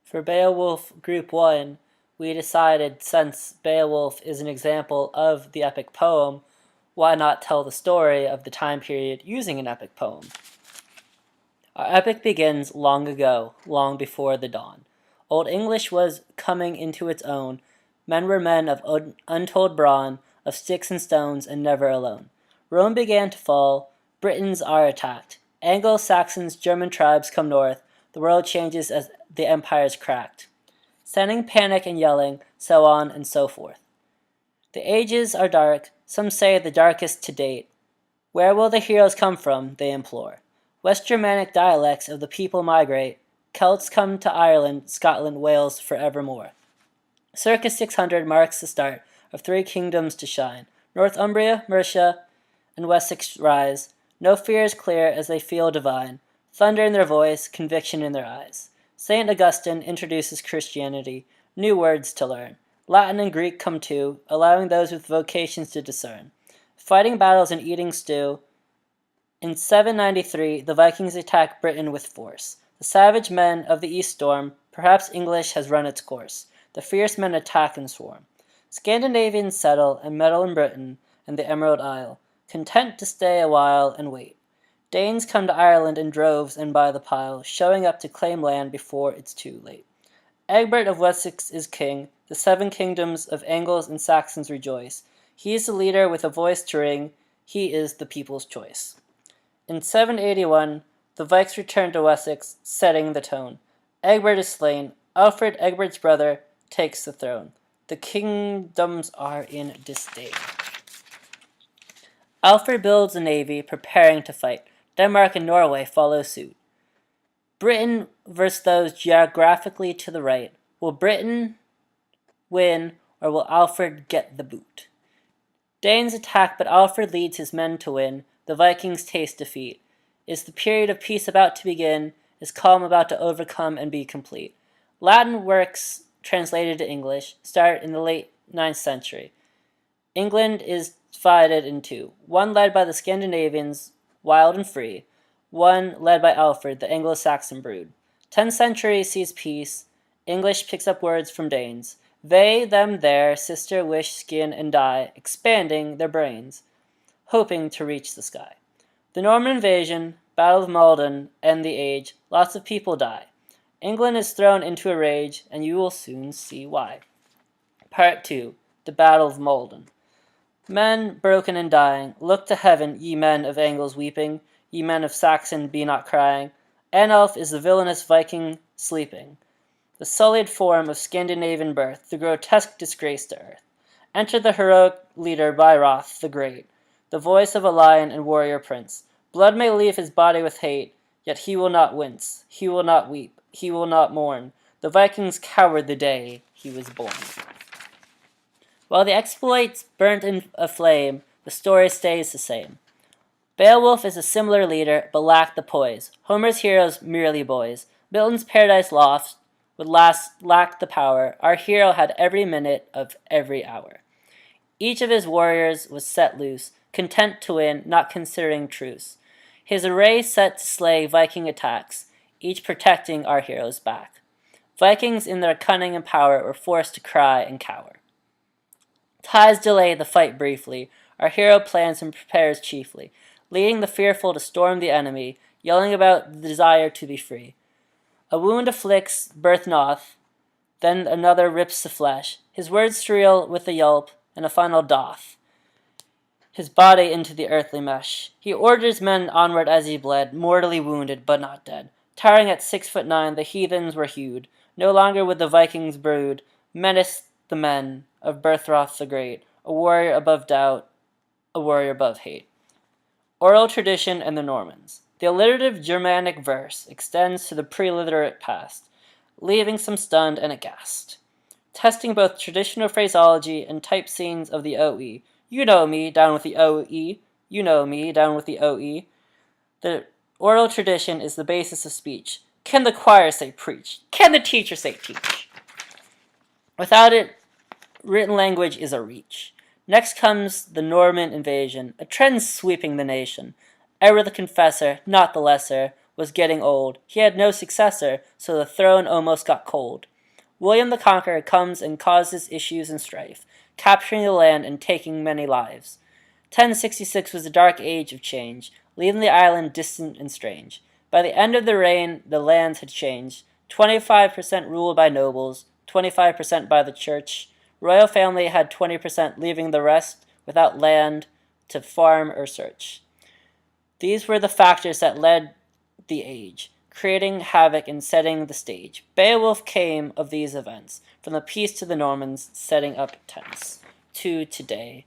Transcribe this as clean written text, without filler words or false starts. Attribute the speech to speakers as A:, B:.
A: For Beowulf Group 1, we decided since Beowulf is an example of the epic poem, why not tell the story of the time period using an epic poem? Our epic begins long ago, long before the dawn. Old English was coming into its own. Men were men of untold brawn, of sticks and stones, and never alone. Rome began to fall. Britons are attacked. Anglo-Saxons, German tribes come north. The world changes as the empire's cracked. Sending panic and yelling, so on and so forth. The ages are dark, some say the darkest to date. Where will the heroes come from, they implore. West Germanic dialects of the people migrate. Celts come to Ireland, Scotland, Wales forevermore. Circa 600 marks the start of three kingdoms to shine. Northumbria, Mercia, and Wessex rise. No fear is clear as they feel divine. Thunder in their voice, conviction in their eyes. St. Augustine introduces Christianity, new words to learn. Latin and Greek come too, allowing those with vocations to discern. Fighting battles and eating stew. In 793, the Vikings attack Britain with force. The savage men of the East storm. Perhaps English has run its course. The fierce men attack and swarm. Scandinavians settle and meddle in Britain and the Emerald Isle, content to stay a while and wait. Danes come to Ireland in droves and by the pile, showing up to claim land before it's too late. Egbert of Wessex is king. The 7 kingdoms of Angles and Saxons rejoice. He is the leader with a voice to ring. He is the people's choice. In 781, the Vikes return to Wessex, setting the tone. Egbert is slain. Alfred, Egbert's brother, takes the throne. The kingdoms are in disdain. Alfred builds a navy, preparing to fight. Denmark and Norway follow suit. Britain versus those geographically to the right. Will Britain win, or will Alfred get the boot? Danes attack, but Alfred leads his men to win. The Vikings taste defeat. Is the period of peace about to begin? Is calm about to overcome and be complete? Latin works translated to English start in the late 9th century. England is divided in two, one led by the Scandinavians, wild and free, one led by Alfred, the Anglo-Saxon brood. 10th century sees peace. English picks up words from Danes. They, them, their, sister, wish, skin, and die, expanding their brains, hoping to reach the sky. The Norman invasion, Battle of Maldon, end the age. Lots of people die. England is thrown into a rage, and you will soon see why. Part 2. The Battle of Maldon. Men, broken and dying, look to heaven, ye men of Angles weeping, ye men of Saxon, be not crying. Anulf is the villainous Viking sleeping, the sullied form of Scandinavian birth, the grotesque disgrace to earth. Enter the heroic leader Byrhroth the Great, the voice of a lion and warrior prince. Blood may leave his body with hate, yet he will not wince, he will not weep, he will not mourn. The Vikings cowered the day he was born. While the exploits burnt in a flame, the story stays the same. Beowulf is a similar leader, but lacked the poise. Homer's heroes merely boys. Milton's Paradise Lost would lack the power. Our hero had every minute of every hour. Each of his warriors was set loose, content to win, not considering truce. His array set to slay Viking attacks, each protecting our hero's back. Vikings in their cunning and power were forced to cry and cower. Ties delay the fight briefly. Our hero plans and prepares chiefly, leading the fearful to storm the enemy, yelling about the desire to be free. A wound afflicts Berthnoth, then another rips the flesh. His words thrill with a yelp, and a final doth his body into the earthly mesh. He orders men onward as he bled, mortally wounded but not dead. Towering at 6'9", the heathens were hewed. No longer would the Vikings brood, menace the men of Berthroth the Great, a warrior above doubt, a warrior above hate. Oral tradition and the Normans. The alliterative Germanic verse extends to the pre-literate past, leaving some stunned and aghast. Testing both traditional phraseology and type scenes of the OE. You know me, down with the OE. You know me, down with the OE. The oral tradition is the basis of speech. Can the choir say preach? Can the teacher say teach? Without it, written language is a reach. Next comes the Norman invasion, a trend sweeping the nation. Ever the confessor, not the lesser, was getting old. He had no successor, so the throne almost got cold. William the Conqueror comes and causes issues and strife, capturing the land and taking many lives. 1066 was a dark age of change, leaving the island distant and strange. By the end of the reign, the lands had changed. 25% ruled by nobles, 25% by the church. Royal family had 20%, leaving the rest without land to farm or search. These were the factors that led the age, creating havoc and setting the stage. Beowulf came of these events, from the peace to the Normans setting up tents, to today.